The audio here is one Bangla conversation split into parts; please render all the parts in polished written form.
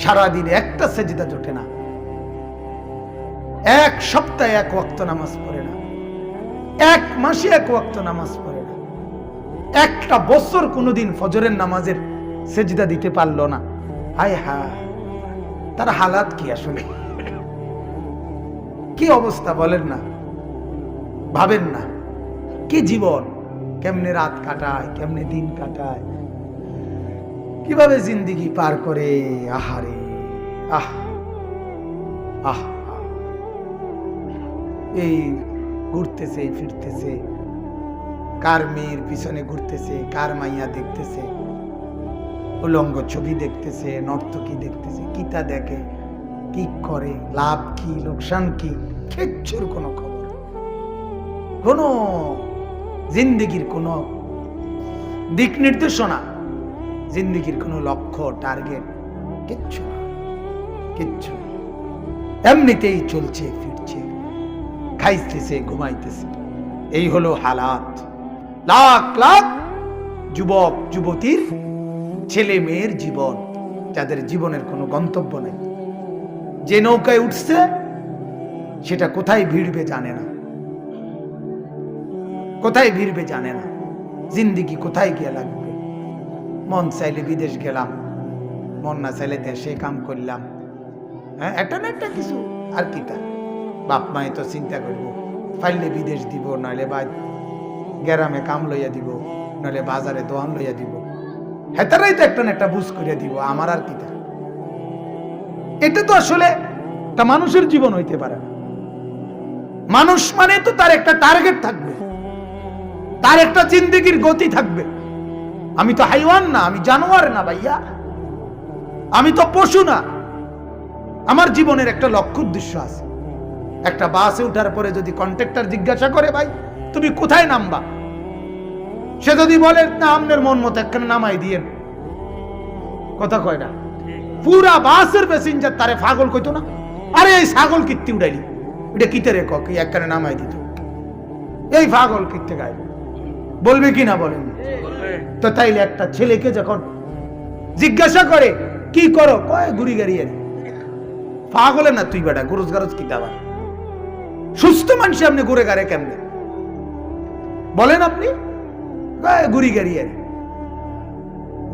সারাদিন একটা সেজদা জোটে না, এক সপ্তাহে এক ওয়াক্ত নামাজ পড়ে না, এক মাসে এক ওয়াক্ত নামাজ পড়ে না, একটা বছর কোনোদিন ফজরের নামাজের সেজদা দিতে পারলো না। হায় হায়, তার হালাত কি আসলে, কি অবস্থা বলেন না, ভাবেন না কি জীবন, কেমনে রাত কাটায়, কেমনে দিন কাটায়, কিভাবে জিন্দেগি পার করে। আহারে আহ আহ, এই ঘুরতেছে ফিরতেছে, কার মেয়ের পিছনে ঘুরতেছে, কার মাইয়া দেখতেছে, উলঙ্গ ছবি দেখতেছে, নর্তকী দেখতেছে, কিতা দেখে, কি করে, লাভ কি লোকসান কি, কিচ্ছুর কোনো খবর, কোনো জিন্দেগির কোনো দিক নির্দেশনা, জিন্দেগির কোনো লক্ষ্য টার্গেট কিচ্ছু না, কিচ্ছু। এমনিতেই চলছে ফিরছে, খাইতেছে ঘুমাইতেছে, এই হলো হালাত। লাখ লাখ যুবক যুবতীর, ছেলে মেয়ের জীবন, যাদের জীবনের কোনো গন্তব্য নেই। যে নৌকায় উঠছে সেটা কোথায় ভিড়বে জানে না, কোথায় ভিড়বে জানে না, জিন্দেগি কোথায় গিয়ে লাগবে। মন চাইলে বিদেশ গেলাম, মন না চাইলে দেশে কাম করলাম, হ্যাঁ একটা না একটা কিছু। আর কি তা বাপ মায়ে তো চিন্তা করব, ফাইলে বিদেশ দিব, নইলে বা গ্রামে কাম লইয়া দিব, নইলে বাজারে দোয়ান লইয়া দিব, হেতারাই তো একটা না একটা বুঝ করিয়া দিব। আমার আর কি তা, এটা তো আসলে একটা মানুষের জীবন হইতে পারে না। মানুষ মানে তো তার একটা টার্গেট থাকবে, তার একটা জিন্দেগির গতি থাকবে। আমি তো হাইওয়ান না, আমি জানোয়ার না ভাইয়া, আমি তো পশু না। আমার জীবনের একটা লক্ষ্য উদ্দেশ্য আছে। একটা বাসে উঠার পরে যদি কন্ট্রাক্টর জিজ্ঞাসা করে, ভাই তুমি কোথায় নামবা, সে যদি বলে না আপনার মন মতো একখানে নামাই দিয়েন, কথা কয় না, পুরা বাসের প্যাসেঞ্জার তারে পাগল কইতো না, আরে এই ছাগল কীর্তি উড়াইলি, এটা কিতে রে কি একখানে নামাই দিত, এই পাগল কীর্তে গাইব, বলবে কি না বলেন? তো তাইলে একটা ছেলেকে যখন জিজ্ঞাসা করে কি করো, কয় ঘুরি গাড়ি, পাগলে না তুই বেটা, গরজ গারজ কি দাবা, সুস্থ মানুষ আপনি ঘুরে গাড়ে কেমনে বলেন? আপনি ঘুরি গাড়ি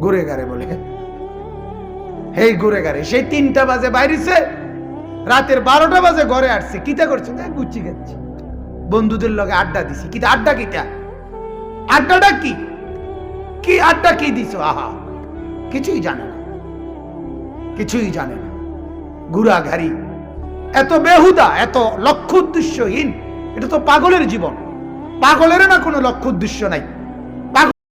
ঘুরে গাড়ে বলে, এই ঘুরে গাড়ে সেই 3টা বাজে বাইরেছে, রাতের 12টা বাজে ঘরে আসছে, কিতা করছে, গুচ্ছি খাচ্ছি, বন্ধুদের লগে আড্ডা দিছি। কিতা আড্ডা, কিটা আড্ডাটা কি, কি আড্ডা কি দিছ? আহা, কিছুই জানে না, কিছুই জানে না, ঘুরা ঘাড়ি, এত বেহুদা, এত লক্ষ্য উদ্দেশ্যহীন। এটা তো পাগলের জীবন, পাগলের না কোনো লক্ষ্য উদ্দেশ্য নাই।